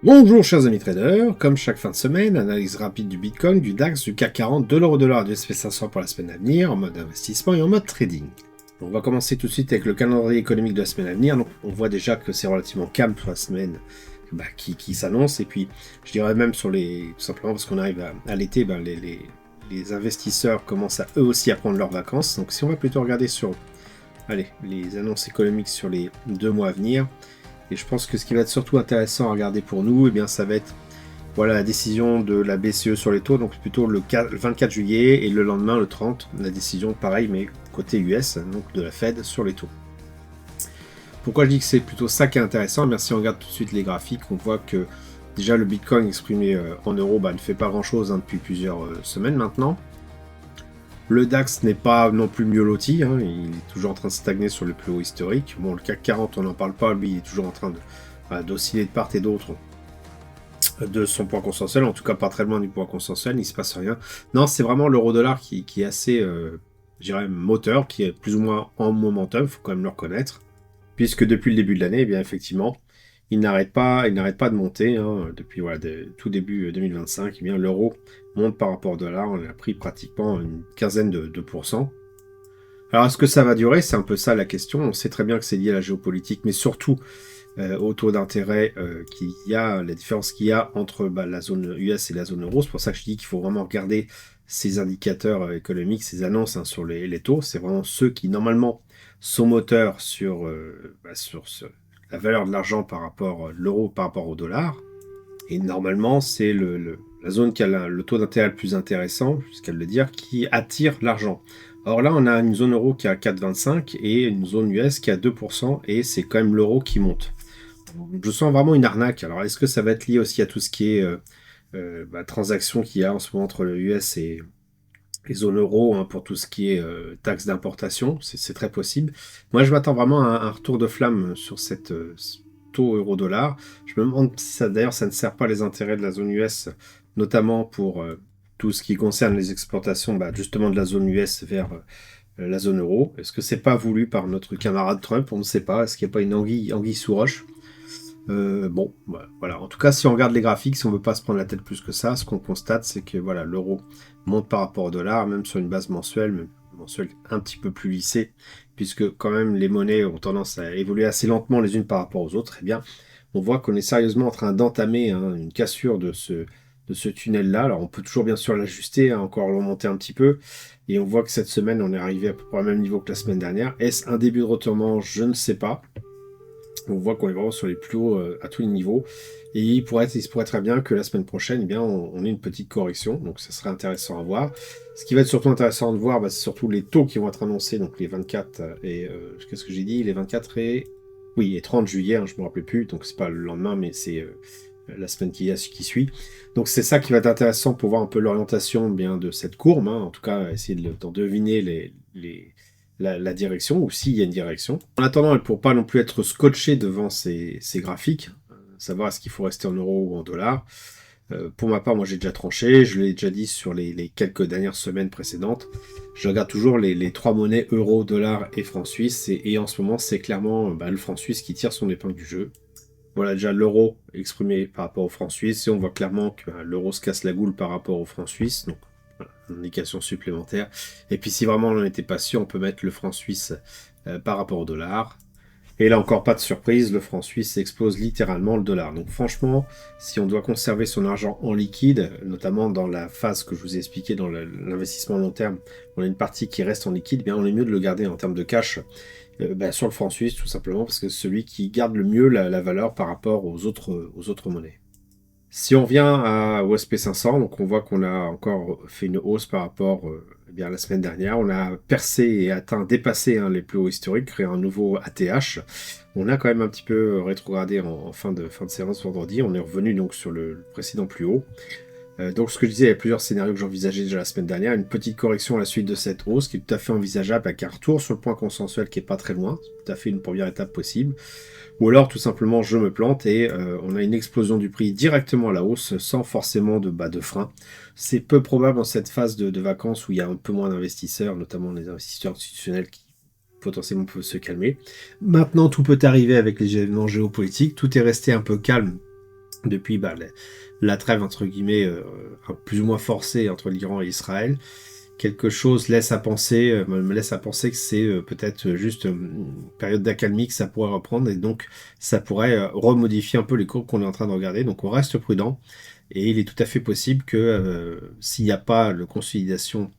Bonjour chers amis traders, comme chaque fin de semaine, analyse rapide du Bitcoin, du DAX, du CAC 40, de l'euro-dollar et du SP500 pour la semaine à venir, en mode investissement et en mode trading. On va commencer tout de suite avec le calendrier économique de la semaine à venir. Donc on voit déjà que c'est relativement calme pour la semaine qui s'annonce, et puis je dirais même sur les... tout simplement parce qu'on arrive à l'été, les investisseurs commencent eux aussi à prendre leurs vacances. Donc si on va plutôt regarder sur les annonces économiques sur les 2 mois à venir, et je pense que ce qui va être surtout intéressant à regarder pour nous, ça va être la décision de la BCE sur les taux, donc plutôt le 24 juillet, et le lendemain, le 30, la décision pareil, mais côté US, donc de la Fed sur les taux. Pourquoi je dis que c'est plutôt ça qui est intéressant? Si on regarde tout de suite les graphiques, on voit que déjà le Bitcoin exprimé en euros ne fait pas grand-chose depuis plusieurs semaines maintenant. Le DAX n'est pas non plus mieux loti, il est toujours en train de stagner sur le plus haut historique. Bon, le CAC 40, on n'en parle pas, lui, il est toujours en train d'osciller de part et d'autre de son point consensuel, en tout cas pas très loin du point consensuel, il se passe rien. Non, c'est vraiment l'euro-dollar qui est assez, je dirais, moteur, qui est plus ou moins en momentum, il faut quand même le reconnaître, puisque depuis le début de l'année, évidemment, il n'arrête pas de monter, depuis tout début 2025, l'euro monte par rapport au dollar, on a pris pratiquement une quinzaine de pourcents. Alors est-ce que ça va durer? C'est un peu ça la question. On sait très bien que c'est lié à la géopolitique, mais surtout au taux d'intérêt la différence qu'il y a entre la zone US et la zone euro. C'est pour ça que je dis qu'il faut vraiment regarder ces indicateurs économiques, ces annonces sur les taux. C'est vraiment ceux qui normalement sont moteurs sur la valeur de l'argent par rapport à l'euro par rapport au dollar. Et normalement, c'est la zone qui a le taux d'intérêt le plus intéressant, jusqu'à le dire, qui attire l'argent. Or là, on a une zone euro qui a 4,25 et une zone US qui a 2%, et c'est quand même l'euro qui monte. Je sens vraiment une arnaque. Alors, est-ce que ça va être lié aussi à tout ce qui est transaction qu'il y a en ce moment entre le US et les zones euro pour tout ce qui est taxes d'importation? C'est très possible. Moi, je m'attends vraiment à un retour de flamme sur cette taux euro-dollar. Je me demande si ça ne sert pas les intérêts de la zone US, notamment pour tout ce qui concerne les exportations justement de la zone US vers la zone euro. Est-ce que c'est pas voulu par notre camarade Trump? On ne sait pas. Est-ce qu'il n'y a pas une anguille sous roche? Voilà. En tout cas, si on regarde les graphiques, si on veut pas se prendre la tête plus que ça, ce qu'on constate, c'est que l'euro monte par rapport au dollar, même sur une base mensuelle un petit peu plus lissée, puisque quand même les monnaies ont tendance à évoluer assez lentement les unes par rapport aux autres. On voit qu'on est sérieusement en train d'entamer une cassure de ce tunnel-là. Alors on peut toujours bien sûr l'ajuster, encore le remonter un petit peu, et on voit que cette semaine, on est arrivé à peu près au même niveau que la semaine dernière. Est-ce un début de retournement? Je ne sais pas. On voit qu'on est vraiment sur les plus hauts à tous les niveaux. Et il se pourrait très bien que la semaine prochaine, on ait une petite correction. Donc ça serait intéressant à voir. Ce qui va être surtout intéressant de voir, c'est surtout les taux qui vont être annoncés. Donc les 24 et... qu'est-ce que j'ai dit? Les 24 et... Oui, et 30 juillet, je ne me rappelle plus. Donc c'est pas le lendemain, mais c'est la semaine qui suit. Donc c'est ça qui va être intéressant pour voir un peu l'orientation de cette courbe. En tout cas, essayer d'en deviner la direction, ou s'il y a une direction. En attendant, pour pas non plus être scotché devant ces graphiques, savoir est-ce qu'il faut rester en euros ou en dollars. Pour ma part, moi j'ai déjà tranché, je l'ai déjà dit sur les quelques dernières semaines précédentes. Je regarde toujours les 3 monnaies euro, dollar et franc suisse, et en ce moment c'est clairement le franc suisse qui tire son épingle du jeu. Voilà déjà l'euro exprimé par rapport au franc suisse, et on voit clairement que l'euro se casse la goule par rapport au franc suisse, donc voilà, une indication supplémentaire. Et puis si vraiment on n'en était pas sûr, on peut mettre le franc suisse par rapport au dollar. Et là encore, pas de surprise, le franc suisse explose littéralement le dollar. Donc franchement, si on doit conserver son argent en liquide, notamment dans la phase que je vous ai expliqué dans l'investissement long terme, on a une partie qui reste en liquide, on est mieux de le garder en termes de cash sur le franc suisse, tout simplement, parce que c'est celui qui garde le mieux la valeur par rapport aux autres monnaies. Si on vient au SP500, donc on voit qu'on a encore fait une hausse par rapport à la semaine dernière. On a percé et dépassé les plus hauts historiques, créé un nouveau ATH. On a quand même un petit peu rétrogradé en fin de séance vendredi. On est revenu donc sur le précédent plus haut. Donc ce que je disais, il y a plusieurs scénarios que j'envisageais déjà la semaine dernière. Une petite correction à la suite de cette hausse qui est tout à fait envisageable, avec un retour sur le point consensuel qui est pas très loin. C'est tout à fait une première étape possible. Ou alors tout simplement je me plante et on a une explosion du prix directement à la hausse sans forcément de frein. C'est peu probable dans cette phase de vacances où il y a un peu moins d'investisseurs, notamment les investisseurs institutionnels qui potentiellement peuvent se calmer. Maintenant tout peut arriver avec les événements géopolitiques, tout est resté un peu calme depuis la trêve entre guillemets plus ou moins forcée entre l'Iran et Israël. Quelque chose me laisse à penser que c'est peut-être juste une période d'accalmie, que ça pourrait reprendre, et donc ça pourrait remodifier un peu les courbes qu'on est en train de regarder. Donc on reste prudent, et il est tout à fait possible que s'il n'y a pas de consolidation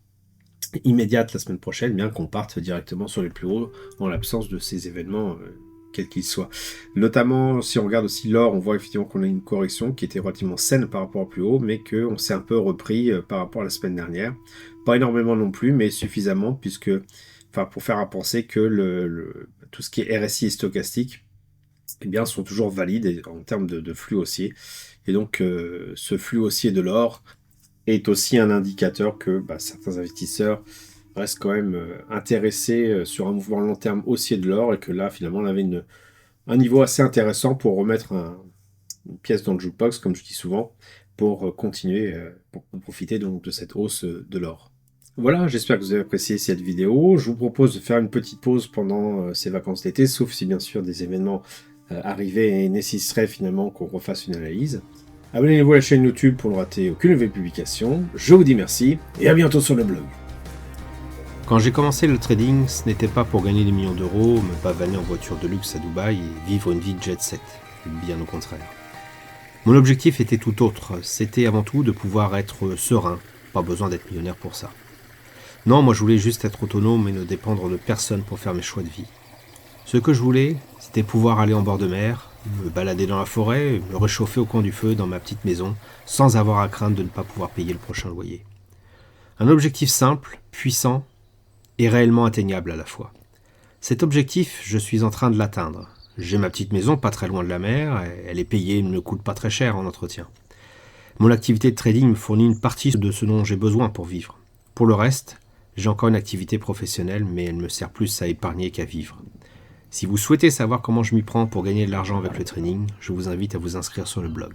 immédiate la semaine prochaine, bien qu'on parte directement sur les plus hauts en l'absence de ces événements quels qu'ils soient. Notamment, si on regarde aussi l'or, on voit effectivement qu'on a une correction qui était relativement saine par rapport au plus haut, mais qu'on s'est un peu repris par rapport à la semaine dernière. Pas énormément non plus, mais suffisamment, pour faire à penser que tout ce qui est RSI et stochastique, eh bien, sont toujours valides en termes de flux haussier. Et donc, ce flux haussier de l'or est aussi un indicateur que certains investisseurs restent quand même intéressés sur un mouvement long terme haussier de l'or, et que là, finalement, on avait un niveau assez intéressant pour remettre une pièce dans le jukebox, comme je dis souvent, pour continuer, pour profiter donc de cette hausse de l'or. Voilà, j'espère que vous avez apprécié cette vidéo. Je vous propose de faire une petite pause pendant ces vacances d'été, sauf si bien sûr des événements arrivaient et nécessiteraient finalement qu'on refasse une analyse. Abonnez-vous à la chaîne YouTube pour ne rater aucune nouvelle publication. Je vous dis merci et à bientôt sur le blog. Quand j'ai commencé le trading, ce n'était pas pour gagner des millions d'euros, me pavaner en voiture de luxe à Dubaï et vivre une vie de jet set. Bien au contraire. Mon objectif était tout autre. C'était avant tout de pouvoir être serein. Pas besoin d'être millionnaire pour ça. Non, moi je voulais juste être autonome et ne dépendre de personne pour faire mes choix de vie. Ce que je voulais, c'était pouvoir aller en bord de mer, me balader dans la forêt, me réchauffer au coin du feu dans ma petite maison, sans avoir à craindre de ne pas pouvoir payer le prochain loyer. Un objectif simple, puissant et réellement atteignable à la fois. Cet objectif, je suis en train de l'atteindre. J'ai ma petite maison pas très loin de la mer, elle est payée, ne me coûte pas très cher en entretien. Mon activité de trading me fournit une partie de ce dont j'ai besoin pour vivre. Pour le reste, j'ai encore une activité professionnelle, mais elle me sert plus à épargner qu'à vivre. Si vous souhaitez savoir comment je m'y prends pour gagner de l'argent avec le trading, je vous invite à vous inscrire sur le blog.